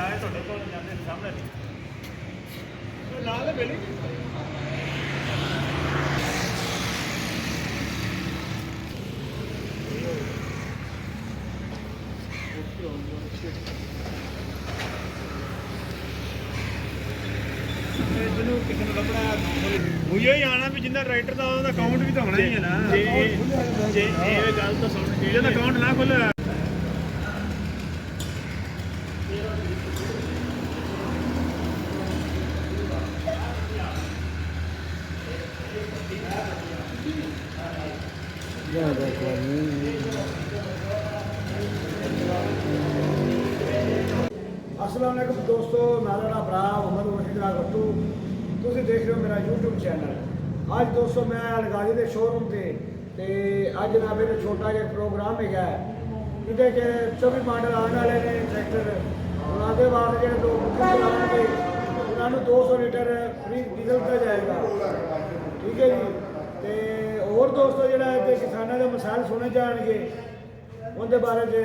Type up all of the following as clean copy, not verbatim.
आए तो जाते सामने लाल बेली मुझे ही आना भी जिन्ना राइटर का अकाउंट भी तो होना ही है ना ये गल तो सुन जिन्ना अकाउंट ना खोले अस्सलाम वालेकुम दोस्तों, मेरा भरा मोहम्मद मुर्शिद गट्टू तुम देख रहे हो मेरा यूट्यूब चैनल। अज दोस्तों मैं अलगाजी के शोरूम से अज जनाब एक छोटा जहा प्रोग्राम है जिसे कि 24 मॉडल आने वाले ने ट्रैक्टर उन्होंने बाद जो लोग चलाएंगे उन्होंने 200 लीटर फ्री डीजल दिया जाएगा। ठीक है जी। तो और दोस्तों जो किसानों के मसाइल सुने जाएंगे उनके बारे जो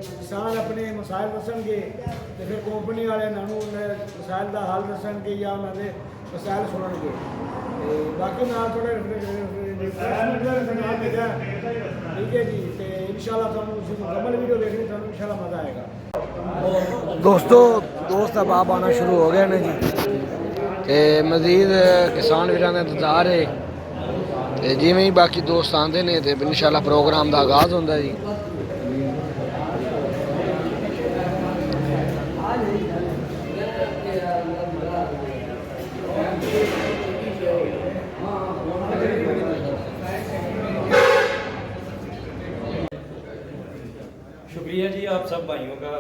किसान अपने मसाइल दसणगे तो फिर कंपनी वाले मसाइल का हल दसणगे या उन्होंने मसाइल सुनणगे। बाकी ना थोड़े ठीक है जी। तो इंशाल्लाह तुम मुकम्मल वीडियो देखनी तो इंशाल्लाह मज़ा आएगा। दोस्तों दोस्त अब आना शुरू हो गए हैं जी। तो मजीद किसान वीरों का इंतजार है ते जिवें ही बाकी दोस्त आते हैं तो इंशाल्लाह प्रोग्राम का आगाज़ होता जी। शुक्रिया जी आप सब भाइयों का,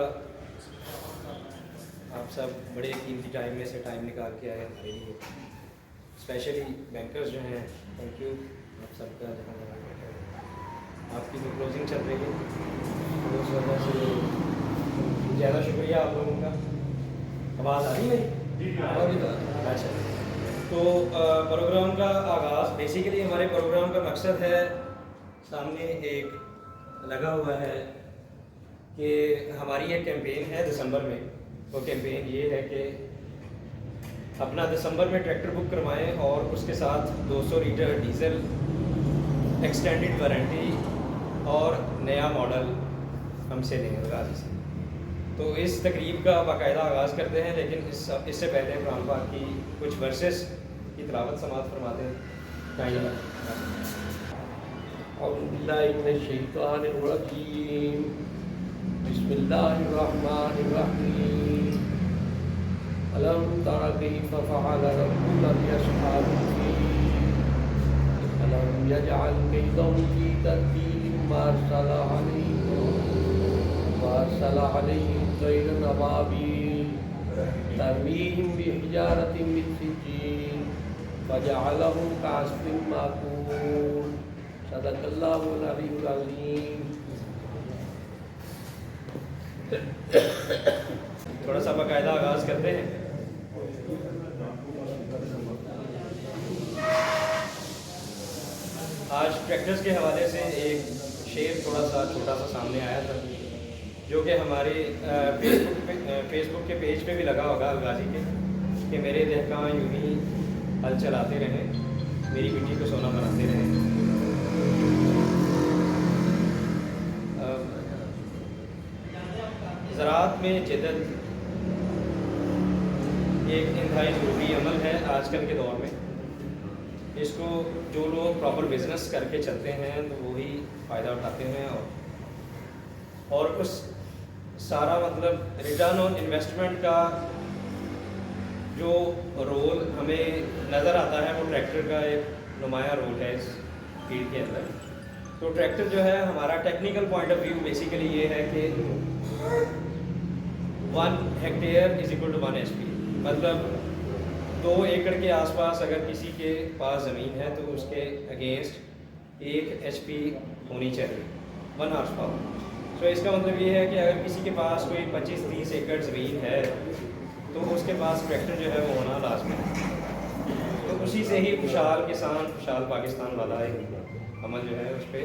आप सब बड़े कीमती टाइम में से टाइम निकाल के आए हमारे लिए, स्पेशली बैंकर्स जो हैं, थैंक यू आप सबका। आपकी जो क्लोजिंग चल रही है तो उस वजह से ज़्यादा शुक्रिया आप लोगों का। आवाज़ आ रही है? अच्छा। तो प्रोग्राम का आगाज़ बेसिकली हमारे प्रोग्राम का मकसद है, सामने एक लगा हुआ है कि हमारी एक कैंपेन है दिसंबर में। वो कैंपेन ये है कि अपना दिसंबर में ट्रैक्टर बुक करवाएं और उसके साथ 200 लीटर डीजल, एक्सटेंडेड वारंटी और नया मॉडल हमसे लें अलगाजी से। तो इस तकरीब का बाकायदा आगाज़ करते हैं, लेकिन इससे पहले कुरान पाक की कुछ वर्सेस की तिलावत समाअत फरमाते हैं। बिस्मिल्लाहिर्रहमानिर्रहीम। अलम तरा कैफ़ फ़अल रब्बुका बिअस्हाबिल फ़ील अलम यजअल कैदहुम फ़ी तदबीर मा अरसल अलैहिम तैरन अबाबील तरमीहिम बिहिजारतिन मिन सिज्जील फजअलहुम कअस्फिन माकूल। सदक़ल्लाहुल अलीयुल अज़ीम। थोड़ा सा बाकायदा आगाज़ करते हैं। आज ट्रैक्टर्स के हवाले से एक शेर थोड़ा सा छोटा सा सामने आया था, जो कि हमारे फेसबुक के पेज पे भी लगा होगा अलगाजी के, कि मेरे दहकां यूं ही हल चलाते रहें, मेरी मिट्टी को सोना बनाते रहें। ज़राअत में जिद्दत एक इंतहाई ज़रूरी अमल है आजकल के दौर में। इसको जो लोग प्रॉपर बिजनेस करके चलते हैं तो वो ही फ़ायदा उठाते हैं, और उस सारा मतलब रिटर्न ऑन इन्वेस्टमेंट का जो रोल हमें नज़र आता है वो ट्रैक्टर का एक नुमाया रोल है इस फील्ड के अंदर। तो ट्रैक्टर जो है हमारा technical point of view basically ये है कि 1 hectare is equal to 1 HP, मतलब 2 एकड़ के आसपास अगर किसी के पास ज़मीन है तो उसके अगेंस्ट 1 HP होनी चाहिए, 1 हॉर्स पावर। तो इसका मतलब ये है कि अगर किसी के पास कोई 25-30 एकड़ ज़मीन है तो उसके पास ट्रैक्टर जो है वो होना लाजमी है। तो उसी से ही खुशहाल किसान खुशहाल पाकिस्तान वाला एक अमल जो है उस पर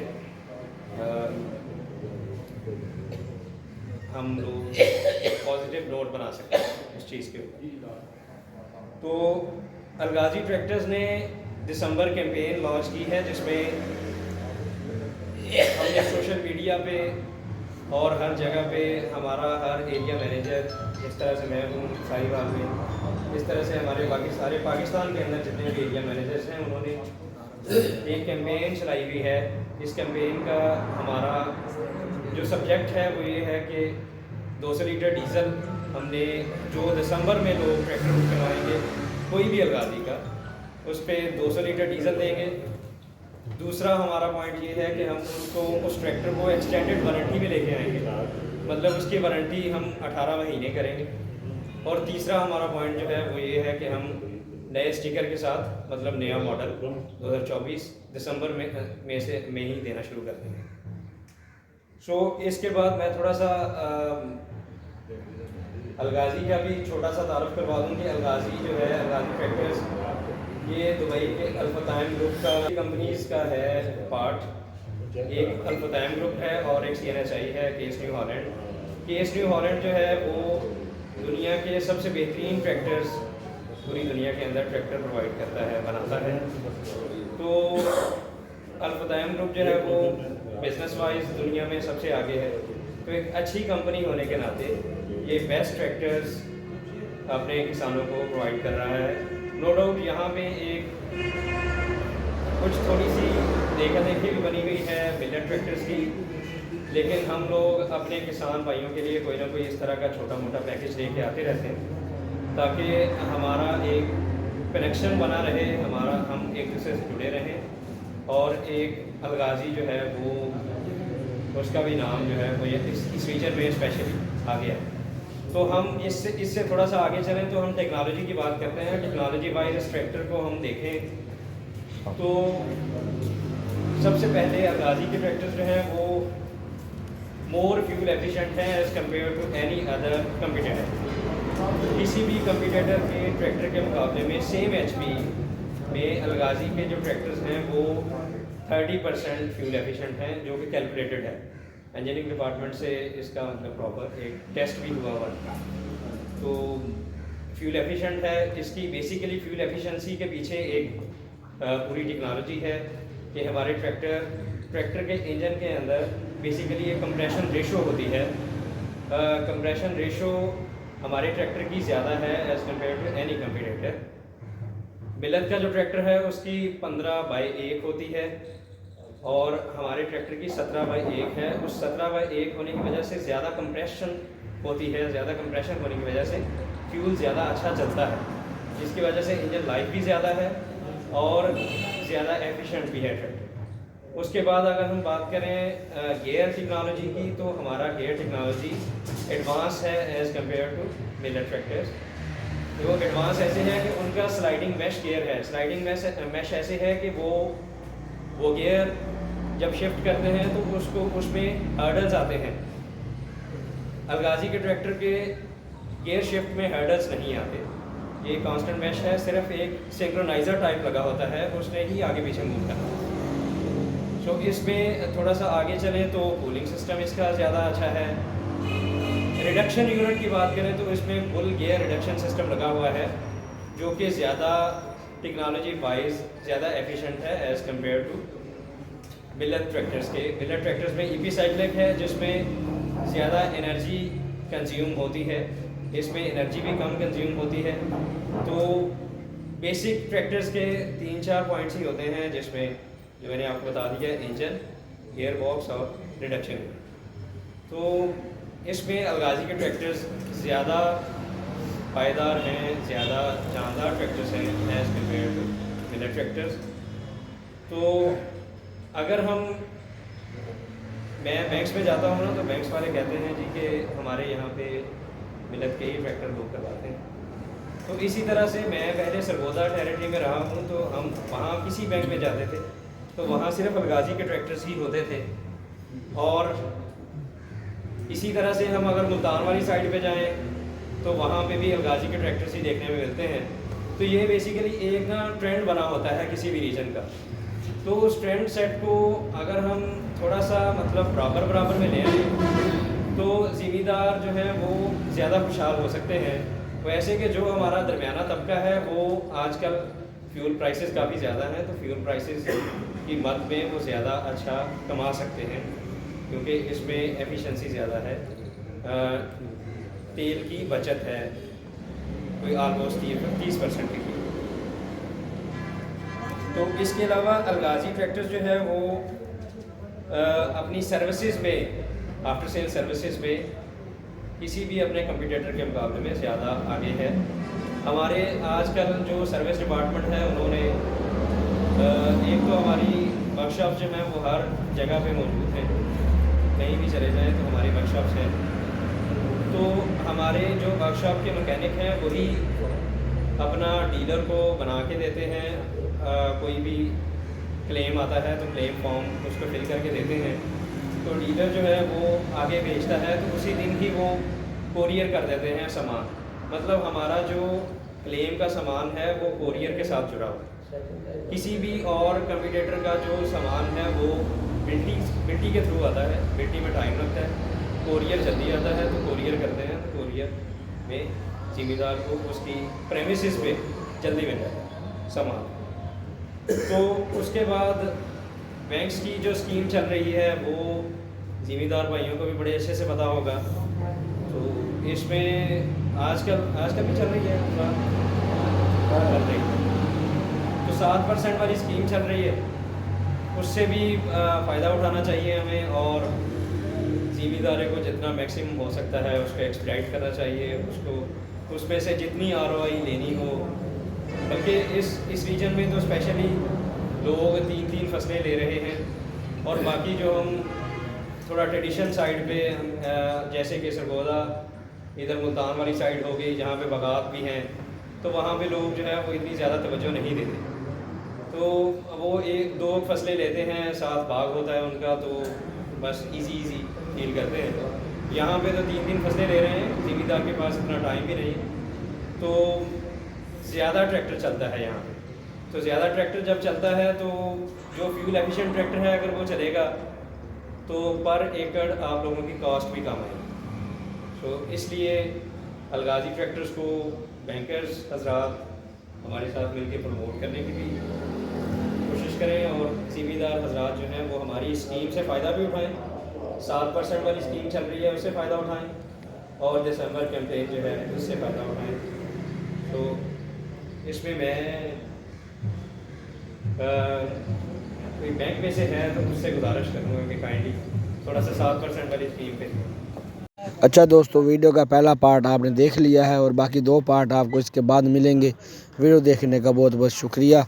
हम लोग पॉजिटिव नोट बना सकते हैं इस चीज़ के ऊपर। तो अलगाजी ट्रैक्टर्स ने दिसंबर कैंपेन लॉन्च की है, जिसमें हमने सोशल मीडिया पे और हर जगह पे हमारा हर एरिया मैनेजर, जिस तरह से मैं हूँ साहिवाल में, इस तरह से हमारे बाकी सारे पाकिस्तान के अंदर जितने भी एरिया मैनेजर्स हैं उन्होंने एक कैंपेन चलाई हुई है। इस कैंपेन का हमारा जो सब्जेक्ट है वो ये है कि 200 लीटर डीज़ल हमने जो दिसंबर में लोग ट्रैक्टर बुक करवाएंगे कोई भी अलगाजी का, उस पर 200 लीटर डीज़ल देंगे। दूसरा हमारा पॉइंट ये है कि हम उनको उस ट्रैक्टर को एक्सटेंडेड वारंटी में लेके आएंगे, मतलब उसकी वारंटी हम 18 महीने करेंगे। और तीसरा हमारा पॉइंट जो है वो ये है कि हम नए स्टिकर के साथ, मतलब नया मॉडल 2024 दिसंबर में ही देना शुरू कर देंगे। सो इसके बाद मैं थोड़ा सा अलगाजी का भी छोटा सा तारुफ करवा दूँ कि अलगाजी जो है, अलगाजी ट्रैक्टर्स ये दुबई के अल्फताइम ग्रुप का कंपनीज का है पार्ट। एक अल्फताइम ग्रुप है और एक CNHI है, case new Holland. Case new Holland जो है वो दुनिया के सबसे बेहतरीन ट्रैक्टर्स, पूरी दुनिया के अंदर ट्रैक्टर प्रोवाइड करता है, बनाता है। तो अल्फताइम ग्रुप जो है वो बिजनेस वाइज दुनिया में सबसे आगे है। तो एक अच्छी कंपनी होने के नाते ये बेस्ट ट्रैक्टर्स अपने किसानों को प्रोवाइड कर रहा है। नो डाउट यहाँ पे एक कुछ थोड़ी सी देखा देखी भी बनी हुई है मिलेट ट्रैक्टर्स की, लेकिन हम लोग अपने किसान भाइयों के लिए कोई ना कोई इस तरह का छोटा मोटा पैकेज लेके आते रहते हैं ताकि हमारा एक कनेक्शन बना रहे, हम एक दूसरे से जुड़े रहें। और एक अलगाजी जो है वो, उसका भी नाम जो है वो ये इस रीजन में स्पेशली आ गया है। तो हम इससे थोड़ा सा आगे चलें तो हम टेक्नोलॉजी की बात करते हैं। टेक्नोलॉजी वाइज इस ट्रैक्टर को हम देखें तो सबसे पहले अलगाजी के ट्रैक्टर्स जो हैं वो मोर फ्यूल एफिशिएंट हैं as compare to any other competitor. किसी भी कंपटीटर के ट्रैक्टर के मुकाबले में सेम HP में अलगाजी के जो ट्रैक्टर्स हैं वो 30% फ्यूल एफिशिएंट हैं, जो कि कैलकुलेटेड है। इंजीनियरिंग डिपार्टमेंट से इसका मतलब प्रॉपर एक टेस्ट भी हुआ हुआ है। तो फ्यूल एफिशिएंट है। इसकी बेसिकली फ्यूल एफिशिएंसी के पीछे एक पूरी टेक्नोलॉजी है कि हमारे ट्रैक्टर के इंजन के अंदर बेसिकली एक कंप्रेशन रेशो होती है। कंप्रेशन रेशो हमारे ट्रैक्टर की ज़्यादा है as compare to any competitor. मिलत का जो ट्रैक्टर है उसकी 15/1 होती है और हमारे ट्रैक्टर की 17/1 है। उस 17/1 होने की वजह से ज़्यादा कंप्रेशन होती है, ज़्यादा कंप्रेशन होने की वजह से फ्यूल ज़्यादा अच्छा चलता है, जिसकी वजह से इंजन लाइफ भी ज़्यादा है और ज़्यादा एफिशिएंट भी है ट्रैक्टर। उसके बाद अगर हम बात करें गियर टेक्नोलॉजी की, तो हमारा गियर टेक्नोलॉजी एडवांस है as compare to Miller tractors. तो वो एडवांस ऐसे है कि उनका स्लाइडिंग मैश गियर है। स्लाइडिंग मैश ऐसे है कि वो गियर जब शिफ्ट करते हैं तो उसमें हर्डल्स आते हैं। अलगाजी के ट्रैक्टर के गियर शिफ्ट में हर्डल्स नहीं आते। ये कांस्टेंट मैश है, सिर्फ एक सिंक्रोनाइज़र टाइप लगा होता है, उसने ही आगे पीछे मूव करना। सो इसमें थोड़ा सा आगे चलें तो कूलिंग सिस्टम इसका ज़्यादा अच्छा है। रिडक्शन यूनिट की बात करें तो इसमें फुल गियर रिडक्शन सिस्टम लगा हुआ है, जो कि ज़्यादा टेक्नोलॉजी वाइज ज़्यादा एफिशिएंट है as compare to Miller tractors के। मिलर ट्रैक्टर्स में EP साइक्लिक है, जिसमें ज़्यादा एनर्जी कंज्यूम होती है, इसमें एनर्जी भी कम कंज्यूम होती है। तो बेसिक ट्रैक्टर्स के 3-4 पॉइंट्स ही होते हैं, जिसमें जो मैंने आपको बता दिया, इंजन, गियर बॉक्स और रिडक्शन। तो इसमें अलगाजी के ट्रैक्टर्स ज़्यादा पायदार हैं, ज़्यादा जानदार ट्रैक्टर्स हैं as compare to Miller tractors. तो अगर मैं बैंक्स में जाता हूँ ना, तो बैंक्स वाले कहते हैं जी कि हमारे यहाँ पे मिलत के ही ट्रैक्टर बुक करवाते हैं। तो इसी तरह से मैं पहले सरगोदा टेरिटरी में रहा हूँ, तो हम वहाँ किसी बैंक में जाते थे तो वहाँ सिर्फ अलगाजी के ट्रैक्टर्स ही होते थे। और इसी तरह से हम अगर मुल्तान वाली साइड पे जाएं तो वहाँ पे भी अलगाजी के ट्रैक्टर्स ही देखने में मिलते हैं। तो ये बेसिकली एक ना ट्रेंड बना होता है किसी भी रीजन का। तो उस ट्रेंड सेट को अगर हम थोड़ा सा मतलब बराबर में ले आए तो ज़िम्मेदार जो हैं वो ज़्यादा खुशहाल हो सकते हैं। वैसे कि जो हमारा दरमियाना तबका है वो आजकल फ्यूल प्राइसेस काफ़ी ज़्यादा हैं, तो फ्यूल प्राइसेस की मद में वो ज़्यादा अच्छा कमा सकते हैं क्योंकि इसमें एफिशिएंसी ज़्यादा है, तेल की बचत है कोई ऑलमोस्ट 30% की। तो इसके अलावा अलगाजी ट्रैक्टर्स जो है वो अपनी सर्विसेज में, आफ्टर सेल सर्विसेज में किसी भी अपने कंपटीटर के मुकाबले में ज़्यादा आगे है। हमारे आजकल जो सर्विस डिपार्टमेंट है उन्होंने एक तो हमारी वर्कशॉप जो है वो हर जगह पे मौजूद हैं, कहीं भी चले जाएं तो हमारी वर्कशॉप्स हैं। तो हमारे जो वर्कशॉप के मैकेनिक हैं वही अपना डीलर को बना के देते हैं, कोई भी क्लेम आता है तो क्लेम फॉर्म उसको फिल करके देते हैं, तो डीलर जो है वो आगे भेजता है तो उसी दिन ही वो कोरियर कर देते हैं सामान। मतलब हमारा जो क्लेम का सामान है वो कोरियर के साथ जुड़ा हुआ है। किसी भी और कंपटीटर का जो सामान है वो बिल्टी के थ्रू आता है, बिल्टी में टाइम लगता है, कोरियर जल्दी आता है तो कोरियर करते हैं, तो कोरियर में ज़िम्मेदार को उसकी प्रेमिसेस पे जल्दी मिल जाता है सामान। तो उसके बाद बैंक्स की जो स्कीम चल रही है वो ज़िम्मेदार भाइयों को भी बड़े अच्छे से पता होगा। तो इसमें आजकल भी चल रही है, चल रही है। तो 7% वाली स्कीम चल रही है, उससे भी फ़ायदा उठाना चाहिए हमें, और ज़िम्मेदारी को जितना मैक्सिमम हो सकता है उसको एक्सप्लॉइट करना चाहिए, उसको उसमें से जितनी ROI लेनी हो। बल्कि इस रीजन में तो स्पेशली लोग 3-3 फसलें ले रहे हैं, और बाकी जो हम थोड़ा ट्रेडिशन साइड पे जैसे कि सरगोदा इधर मुल्तान वाली साइड हो गई जहाँ पे बागात भी हैं, तो वहाँ पे लोग जो है वो इतनी ज़्यादा तवज्जो नहीं देते, तो वो 1-2 फसलें लेते हैं, साथ बाग होता है उनका, तो बस इजी फील करते हैं। यहाँ पे तो 3-3 फसलें ले रहे हैं, ज़िम्मेदार के पास इतना टाइम भी नहीं, तो ज़्यादा ट्रैक्टर चलता है यहाँ पे। तो ज़्यादा ट्रैक्टर जब चलता है तो जो फ्यूल एफिशिएंट ट्रैक्टर है अगर वो चलेगा तो पर एकड़ आप लोगों की कॉस्ट भी कम आएगी। तो इसलिए अलगाजी ट्रैक्टर्स को बैंकर्स हजरात हमारे साथ मिलकर प्रमोट करने की भी कोशिश करें, और ज़िम्मेदार हजरात जो हैं वो हमारी स्कीम से फ़ायदा भी उठाएँ। 7% वाली स्कीम चल रही है उससे फ़ायदा उठाएँ, और दिसंबर कैंपेन जो है उससे फ़ायदा उठाएँ। तो इसमें मैं कोई बैंक में से है तो उससे गुजारिश करूँगा कि काइंडली थोड़ा सा 7% वाली स्कीम पे। अच्छा दोस्तों, वीडियो का पहला पार्ट आपने देख लिया है और बाकी 2 पार्ट आपको इसके बाद मिलेंगे। वीडियो देखने का बहुत बहुत शुक्रिया।